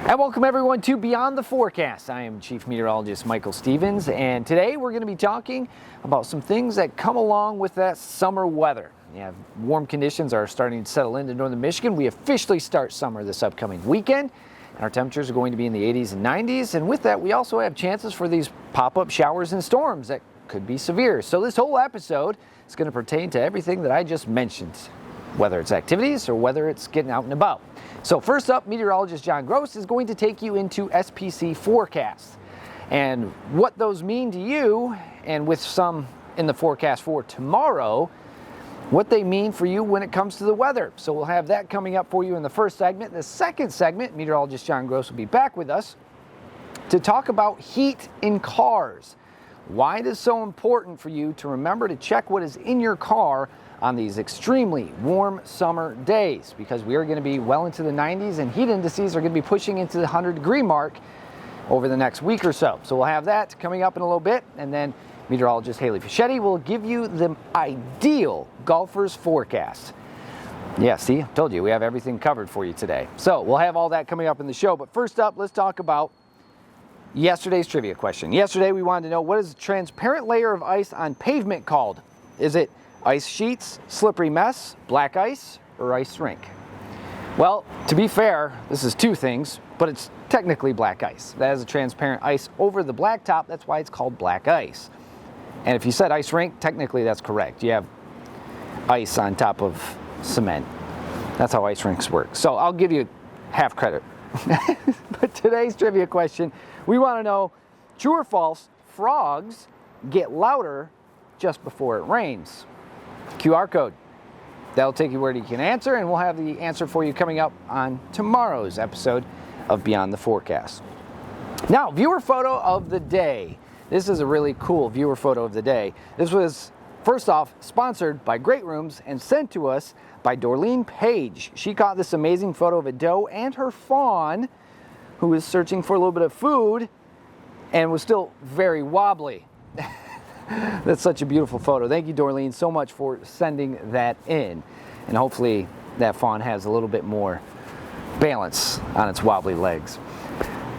And welcome everyone to Beyond the Forecast. I am Chief Meteorologist Michael Stevens, and today we're going to be talking about some things that come along with that summer weather. Yeah, warm conditions are starting to settle into northern Michigan. We officially start summer this upcoming weekend, and our temperatures are going to be in the 80s and 90s. And with that, we also have chances for these pop-up showers and storms that could be severe. So this whole episode is going to pertain to everything that I just mentioned, whether it's activities or whether it's getting out and about. So first up, meteorologist John Gross is going to take you into SPC forecasts and what those mean to you, and with some in the forecast for tomorrow, what they mean for you when it comes to the weather. So we'll have that coming up for you in the first segment. In the second segment, meteorologist John Gross will be back with us to talk about heat in cars. Why it is so important for you to remember to check what is in your car on these extremely warm summer days, because we are going to be well into the 90s and heat indices are going to be pushing into the 100-degree mark over the next week or so. So we'll have that coming up in a little bit, and then meteorologist Haley Fischetti will give you the ideal golfer's forecast. Yeah, see, I told you we have everything covered for you today. So we'll have all that coming up in the show, but first up, let's talk about yesterday's trivia question. Yesterday we wanted to know, what is a transparent layer of ice on pavement called? Is it ice sheets, slippery mess, black ice, or ice rink? Well, to be fair, this is two things, but it's technically black ice. That is a transparent ice over the blacktop. That's why it's called black ice. And if you said ice rink, technically that's correct. You have ice on top of cement. That's how ice rinks work. So I'll give you half credit. But today's trivia question, we want to know, true or false, frogs get louder just before it rains? QR code. That'll take you where you can answer, and we'll have the answer for you coming up on tomorrow's episode of Beyond the Forecast. Now, viewer photo of the day. This is a really cool viewer photo of the day. This was, first off, sponsored by Great Rooms and sent to us by Dorleen Page. She caught this amazing photo of a doe and her fawn who was searching for a little bit of food and was still very wobbly. That's such a beautiful photo. Thank you, Dorleen, so much for sending that in. And hopefully that fawn has a little bit more balance on its wobbly legs.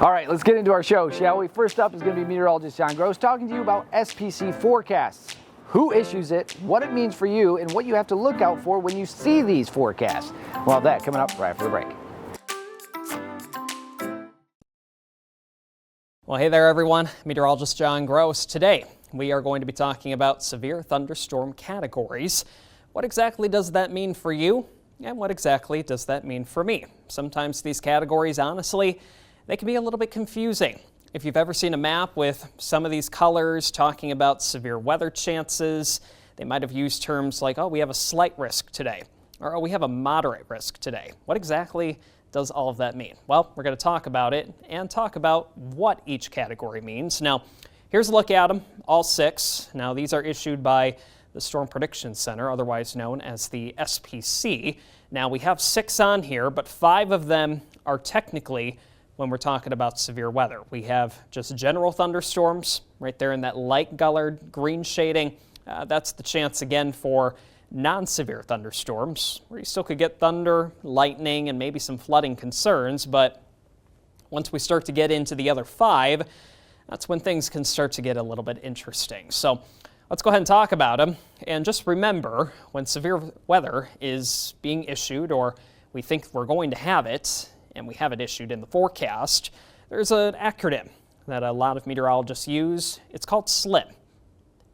All right, let's get into our show, shall we? First up is going to be meteorologist John Gross talking to you about SPC forecasts, who issues it, what it means for you, and what you have to look out for when you see these forecasts. We'll have that coming up right after the break. Well, hey there, everyone. Meteorologist John Gross. Today, we are going to be talking about severe thunderstorm categories. What exactly does that mean for you? And what exactly does that mean for me? Sometimes these categories, honestly, they can be a little bit confusing. If you've ever seen a map with some of these colors talking about severe weather chances, they might have used terms like, oh, we have a slight risk today, or oh, we have a moderate risk today. What exactly does all of that mean? Well, we're going to talk about it and talk about what each category means. Now, here's a look at them, all 6. Now, these are issued by the Storm Prediction Center, otherwise known as the SPC. Now, we have 6 on here, but 5 of them are technically when we're talking about severe weather. We have just general thunderstorms right there in that light colored green shading. That's the chance again for non-severe thunderstorms, where you still could get thunder, lightning, and maybe some flooding concerns. But once we start to get into the other 5, that's when things can start to get a little bit interesting. So let's go ahead and talk about them. And just remember, when severe weather is being issued, or we think we're going to have it, and we have it issued in the forecast, there's an acronym that a lot of meteorologists use. It's called SLIM.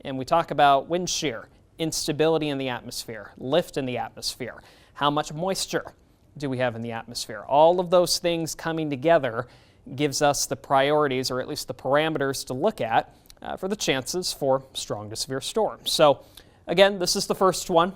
And we talk about wind shear, instability in the atmosphere, lift in the atmosphere, how much moisture do we have in the atmosphere. All of those things coming together gives us the priorities, or at least the parameters to look at for the chances for strong to severe storms. So again, this is the first one.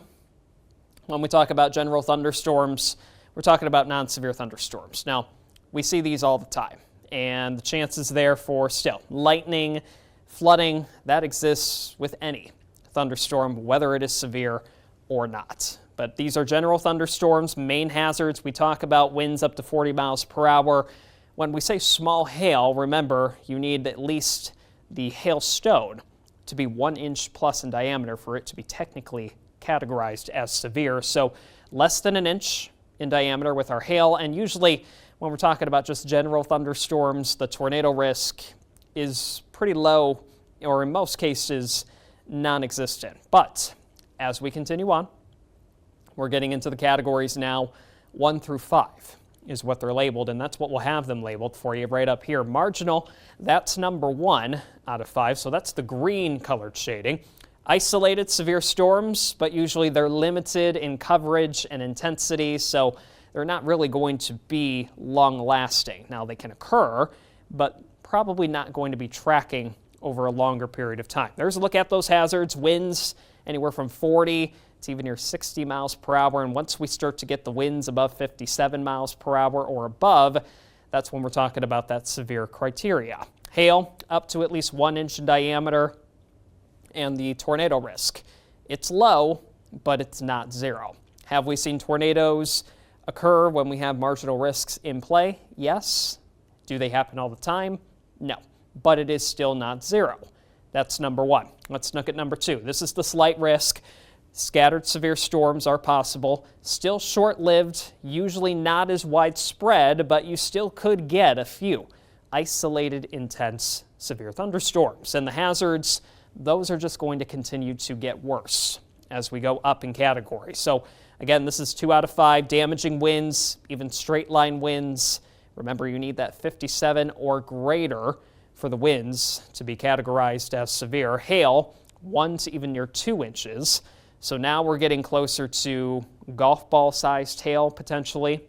When we talk about general thunderstorms, we're talking about non-severe thunderstorms. Now, we see these all the time, and the chances there for still lightning, flooding, that exists with any thunderstorm, whether it is severe or not. But these are general thunderstorms. Main hazards, we talk about winds up to 40 miles per hour. When we say small hail, remember, you need at least the hailstone to be 1 inch plus in diameter for it to be technically categorized as severe. So less than 1 inch in diameter with our hail, and usually when we're talking about just general thunderstorms, the tornado risk is pretty low, or in most cases, non-existent. But as we continue on, we're getting into the categories now. 1 through 5 is what they're labeled, and that's what we'll have them labeled for you right up here. Marginal, that's number 1 out of 5, so that's the green colored shading. Isolated severe storms, but usually they're limited in coverage and intensity, so they're not really going to be long-lasting. Now, they can occur, but probably not going to be tracking over a longer period of time. There's a look at those hazards. Winds anywhere from 40 to even near 60 miles per hour, and once we start to get the winds above 57 miles per hour or above, that's when we're talking about that severe criteria. Hail up to at least 1 inch in diameter, and the tornado risk. It's low, but it's not zero. Have we seen tornadoes occur when we have marginal risks in play? Yes. Do they happen all the time? No, but it is still not zero. That's number 1. Let's look at number 2. This is the slight risk. Scattered severe storms are possible, still short-lived, usually not as widespread, but you still could get a few isolated, intense, severe thunderstorms. And the hazards, those are just going to continue to get worse as we go up in category. So again, this is 2 out of 5, damaging winds, even straight line winds. Remember, you need that 57 or greater for the winds to be categorized as severe. Hail, 1 to even near 2 inches. So now we're getting closer to golf ball sized hail potentially.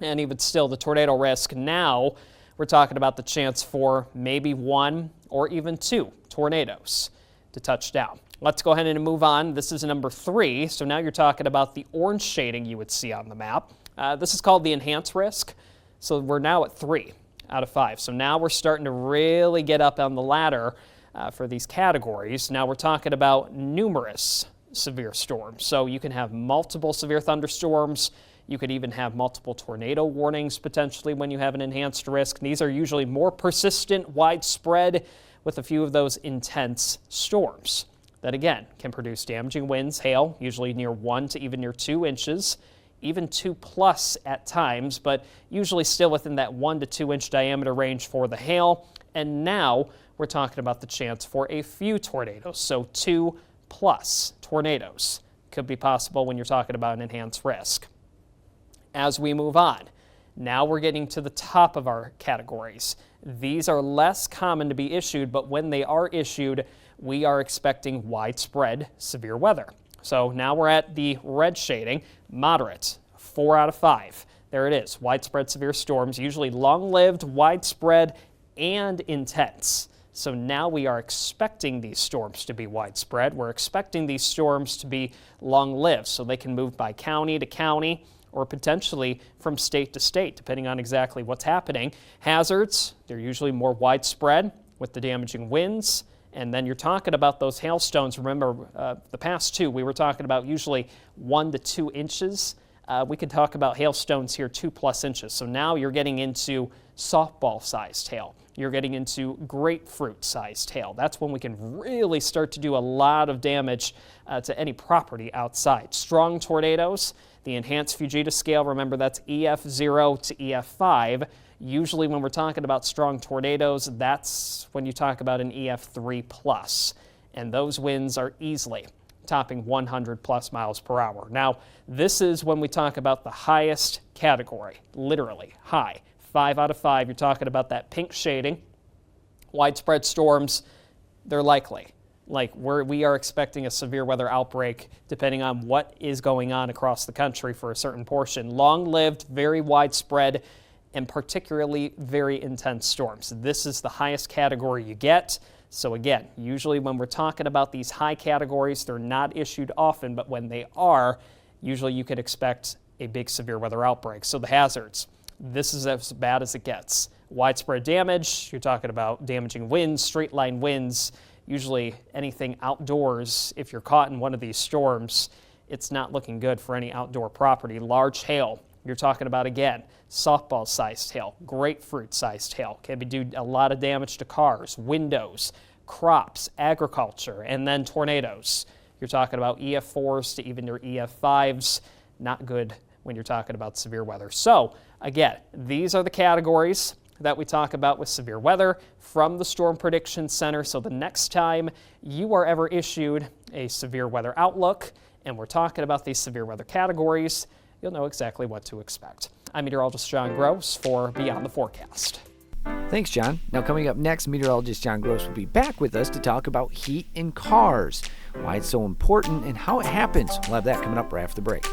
And even still, the tornado risk, now we're talking about the chance for maybe 1 or even 2 tornadoes to touch down. Let's go ahead and move on. This is number 3. So now you're talking about the orange shading you would see on the map. This is called the enhanced risk. So we're now at 3 out of 5. So now we're starting to really get up on the ladder for these categories. Now we're talking about numerous severe storms. So you can have multiple severe thunderstorms. You could even have multiple tornado warnings potentially when you have an enhanced risk. These are usually more persistent, widespread, with a few of those intense storms that again can produce damaging winds, hail, usually near 1 to even near 2 inches, even 2+ at times, but usually still within that 1 to 2 inch diameter range for the hail. And now we're talking about the chance for a few tornadoes, so 2+ tornadoes could be possible when you're talking about an enhanced risk. As we move on, now we're getting to the top of our categories. These are less common to be issued, but when they are issued, we are expecting widespread severe weather. So now we're at the red shading, moderate, 4 out of 5. There it is, widespread severe storms, usually long-lived, widespread, and intense. So now we are expecting these storms to be widespread. We're expecting these storms to be long-lived, so they can move by county to county or potentially from state to state, depending on exactly what's happening. Hazards, they're usually more widespread with the damaging winds. And then you're talking about those hailstones. Remember, the past 2, we were talking about usually 1 to 2 inches. We could talk about hailstones here 2+ inches. So now you're getting into softball-sized hail. You're getting into grapefruit-sized hail. That's when we can really start to do a lot of damage to any property outside. Strong tornadoes, the enhanced Fujita scale, remember that's EF0 to EF5. Usually when we're talking about strong tornadoes, that's when you talk about an EF3+. And those winds are easily topping 100+ miles per hour. Now, this is when we talk about the highest category, literally high. 5 out of 5, you're talking about that pink shading. Widespread storms, they're likely. Like we are expecting a severe weather outbreak depending on what is going on across the country for a certain portion. Long-lived, very widespread, and particularly very intense storms. This is the highest category you get. So again, usually when we're talking about these high categories, they're not issued often, but when they are, usually you could expect a big severe weather outbreak. So the hazards, this is as bad as it gets. Widespread damage, you're talking about damaging winds, straight line winds, usually anything outdoors. If you're caught in one of these storms, it's not looking good for any outdoor property. Large hail, you're talking about, again, softball-sized hail, grapefruit-sized hail. Can do a lot of damage to cars, windows, crops, agriculture, and then tornadoes. You're talking about EF4s to even your EF5s. Not good when you're talking about severe weather. So again, these are the categories that we talk about with severe weather from the Storm Prediction Center. So the next time you are ever issued a severe weather outlook and we're talking about these severe weather categories, you'll know exactly what to expect. I'm meteorologist John Gross for Beyond the Forecast. Thanks, John. Now, coming up next, meteorologist John Gross will be back with us to talk about heat in cars, why it's so important, and how it happens. We'll have that coming up right after the break.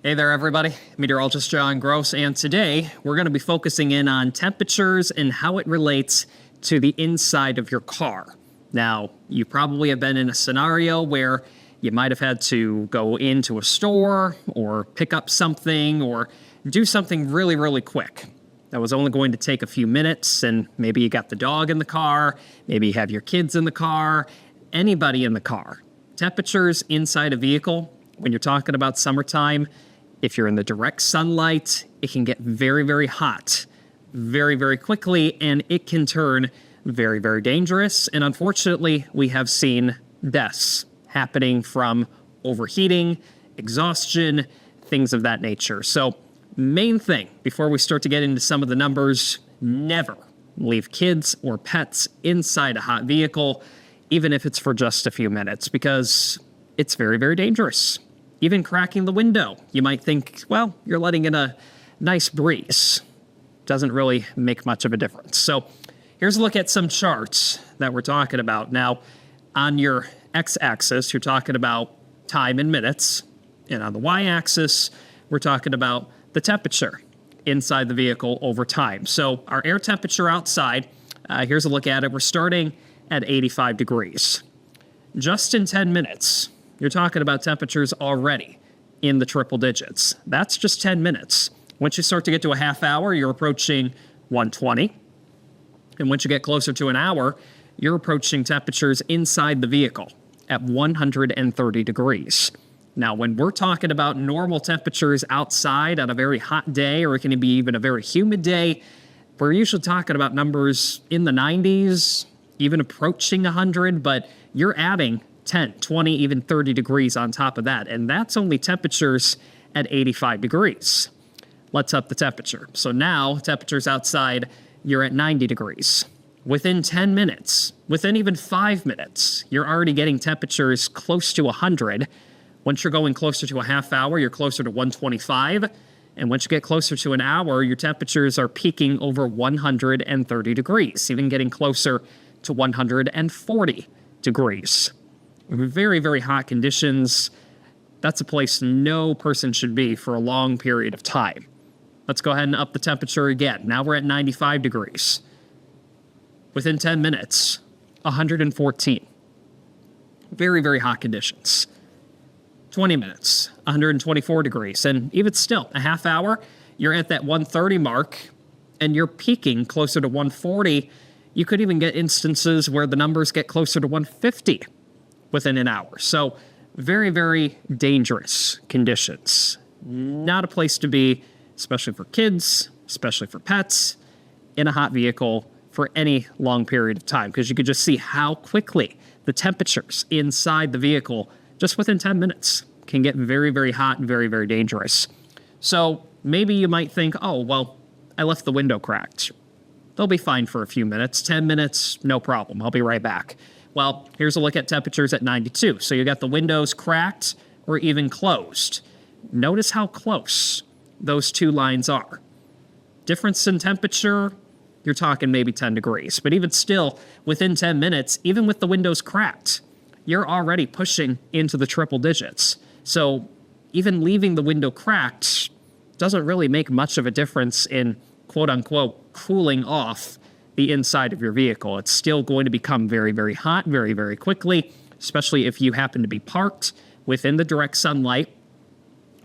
Hey there, everybody. Meteorologist John Gross, and today we're going to be focusing in on temperatures and how it relates to the inside of your car. Now, you probably have been in a scenario where you might have had to go into a store or pick up something or do something really, really quick. That was only going to take a few minutes, and maybe you got the dog in the car, maybe you have your kids in the car, anybody in the car. Temperatures inside a vehicle, when you're talking about summertime, if you're in the direct sunlight, it can get very, very hot very, very quickly, and it can turn very, very dangerous. And unfortunately, we have seen deaths happening from overheating, exhaustion, things of that nature. So main thing, before we start to get into some of the numbers, never leave kids or pets inside a hot vehicle, even if it's for just a few minutes, because it's very, very dangerous. Even cracking the window, you might think, well, you're letting in a nice breeze. Doesn't really make much of a difference. So here's a look at some charts that we're talking about. Now, on your x-axis, you're talking about time in minutes, and on the y-axis, we're talking about the temperature inside the vehicle over time. So our air temperature outside, here's a look at it. We're starting at 85 degrees. Just in 10 minutes, you're talking about temperatures already in the triple digits. That's just 10 minutes. Once you start to get to a half hour, you're approaching 120. And once you get closer to an hour, you're approaching temperatures inside the vehicle at 130 degrees. Now, when we're talking about normal temperatures outside on a very hot day, or it can be even a very humid day, we're usually talking about numbers in the 90s, even approaching 100, but you're adding 10, 20, even 30 degrees on top of that, and that's only temperatures at 85 degrees. Let's up the temperature. So now, temperatures outside, you're at 90 degrees. Within 10 minutes, within even 5 minutes, you're already getting temperatures close to 100. Once you're going closer to a half hour, you're closer to 125. And once you get closer to an hour, your temperatures are peaking over 130 degrees, even getting closer to 140 degrees. Very, very hot conditions. That's a place no person should be for a long period of time. Let's go ahead and up the temperature again. Now we're at 95 degrees. Within 10 minutes, 114. Very, very hot conditions. 20 minutes, 124 degrees. And even still, a half hour, you're at that 130 mark, and you're peaking closer to 140. You could even get instances where the numbers get closer to 150 within an hour. So very, very dangerous conditions. Not a place to be, especially for kids, especially for pets, in a hot vehicle for any long period of time, because you could just see how quickly the temperatures inside the vehicle, just within 10 minutes, can get very, very hot and very, very dangerous. So maybe you might think, oh, well, I left the window cracked. They'll be fine for a few minutes. 10 minutes, no problem. I'll be right back. Well, here's a look at temperatures at 92. So you got the windows cracked or even closed. Notice how close those two lines are. Difference in temperature, you're talking maybe 10 degrees. But even still, within 10 minutes, even with the windows cracked, you're already pushing into the triple digits. So even leaving the window cracked doesn't really make much of a difference in quote-unquote cooling off the inside of your vehicle. It's still going to become very, very hot very, very quickly, especially if you happen to be parked within the direct sunlight.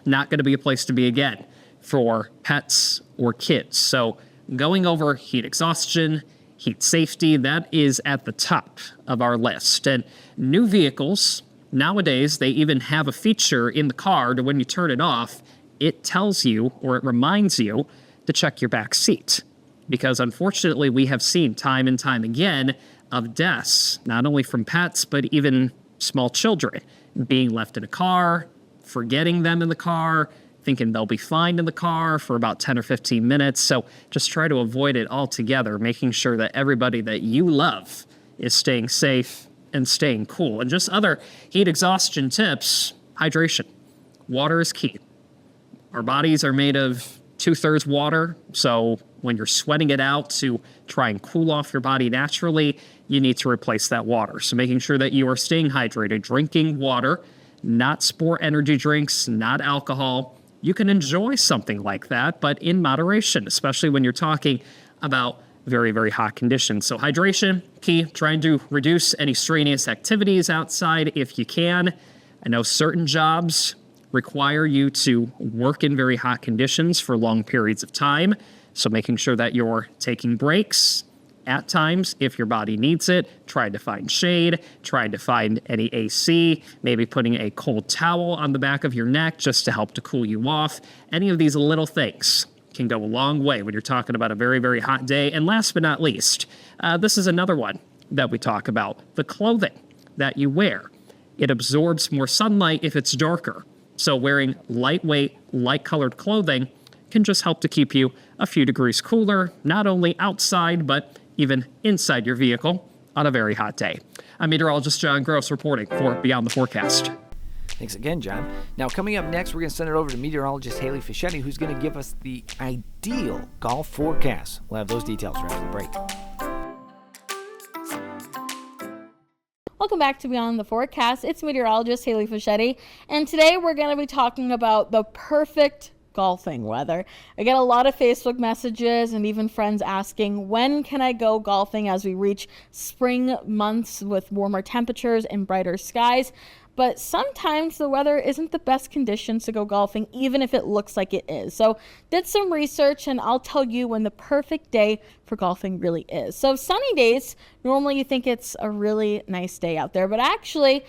Not going to be a place to be again for pets or kids. So going over heat exhaustion, heat safety, that is at the top of our list. And new vehicles, nowadays, they even have a feature in the car to when you turn it off, it tells you or it reminds you to check your back seat. Because unfortunately, we have seen time and time again of deaths, not only from pets, but even small children being left in a car, forgetting them in the car, thinking they'll be fine in the car for about 10 or 15 minutes. So just try to avoid it altogether, making sure that everybody that you love is staying safe and staying cool. And just other heat exhaustion tips: hydration. Water is key. Our bodies are made of 2/3 water, so when you're sweating it out to try and cool off your body naturally, you need to replace that water. So making sure that you are staying hydrated, drinking water, not sport energy drinks, not alcohol. You can enjoy something like that, but in moderation, especially when you're talking about very, very hot conditions. So hydration, key. Trying to reduce any strenuous activities outside if you can. I know certain jobs require you to work in very hot conditions for long periods of time. So making sure that you're taking breaks at times if your body needs it, trying to find shade, trying to find any AC, maybe putting a cold towel on the back of your neck just to help to cool you off. Any of these little things can go a long way when you're talking about a very, very hot day. And last but not least, this is another one that we talk about: the clothing that you wear. It absorbs more sunlight if it's darker. So wearing lightweight, light-colored clothing can just help to keep you a few degrees cooler, not only outside, but even inside your vehicle on a very hot day. I'm meteorologist John Gross reporting for Beyond the Forecast. Thanks again, John. Now, coming up next, we're going to send it over to meteorologist Haley Fischetti, who's going to give us the ideal golf forecast. We'll have those details right after the break. Welcome back to Beyond the Forecast. It's meteorologist Haley Fischetti, and today we're going to be talking about the perfect golfing weather. I get a lot of Facebook messages and even friends asking, when can I go golfing as we reach spring months with warmer temperatures and brighter skies? But sometimes the weather isn't the best conditions to go golfing, even if it looks like it is. So did some research, and I'll tell you when the perfect day for golfing really is. So sunny days, normally you think it's a really nice day out there, but actually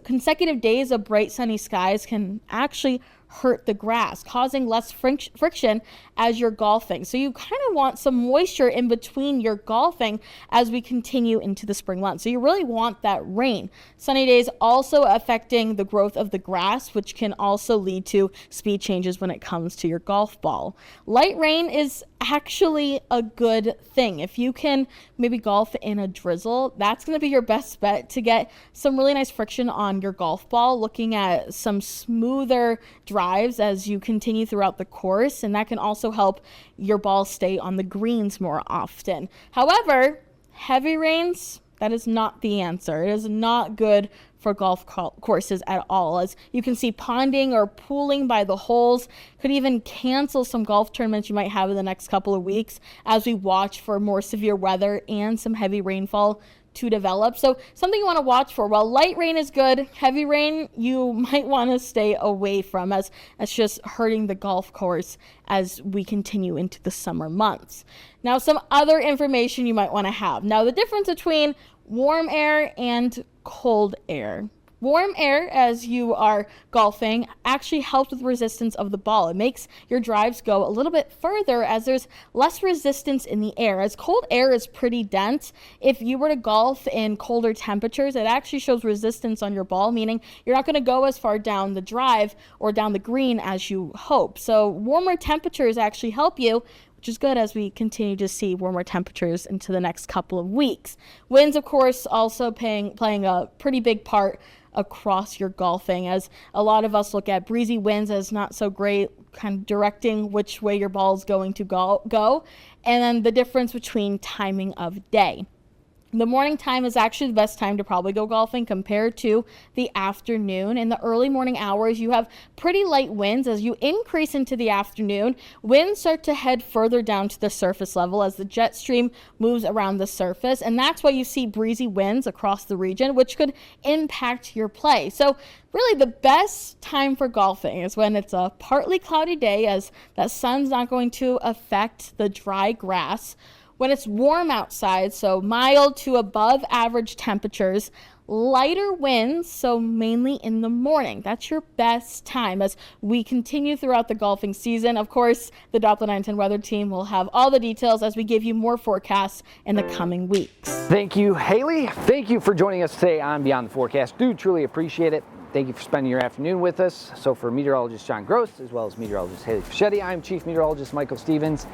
consecutive days of bright sunny skies can actually hurt the grass, causing less friction as you're golfing. So you kind of want some moisture in between your golfing as we continue into the spring months. So you really want that rain. Sunny days also affecting the growth of the grass, which can also lead to speed changes when it comes to your golf ball. Light rain is actually a good thing. If you can maybe golf in a drizzle, that's going to be your best bet to get some really nice friction on your golf ball, looking at some smoother drives as you continue throughout the course, and that can also help your ball stay on the greens more often. However, heavy rains, that is not the answer. It is not good for golf courses at all. As you can see, ponding or pooling by the holes could even cancel some golf tournaments you might have in the next couple of weeks as we watch for more severe weather and some heavy rainfall to develop. So something you want to watch for. While light rain is good, heavy rain you might want to stay away from, as it's just hurting the golf course as we continue into the summer months. Now, some other information you might want to have. Now, the difference between warm air and cold air. Warm air, as you are golfing, actually helps with resistance of the ball. It makes your drives go a little bit further as there's less resistance in the air. As cold air is pretty dense, if you were to golf in colder temperatures, it actually shows resistance on your ball, meaning you're not going to go as far down the drive or down the green as you hope. So warmer temperatures actually help you, which is good as we continue to see warmer temperatures into the next couple of weeks. Winds, of course, also playing a pretty big part across your golfing, as a lot of us look at breezy winds as not so great, kind of directing which way your ball is going to go, and then the difference between timing of day. The morning time is actually the best time to probably go golfing compared to the afternoon. In the early morning hours, you have pretty light winds. As you increase into the afternoon, winds start to head further down to the surface level as the jet stream moves around the surface. And that's why you see breezy winds across the region, which could impact your play. So really the best time for golfing is when it's a partly cloudy day, as that sun's not going to affect the dry grass. When it's warm outside, so mild to above average temperatures, lighter winds, so mainly in the morning. That's your best time as we continue throughout the golfing season. Of course, the Doppler 910 weather team will have all the details as we give you more forecasts in the coming weeks. Thank you, Haley. Thank you for joining us today on Beyond the Forecast. Do truly appreciate it. Thank you for spending your afternoon with us. So for meteorologist John Gross, as well as meteorologist Haley Fischetti, I'm Chief Meteorologist Michael Stevens.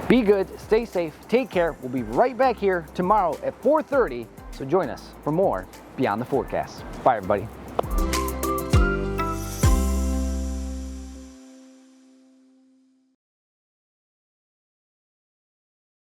Be good, stay safe, take care. We'll be right back here tomorrow at 4:30, so join us for more Beyond the Forecast. Bye, everybody.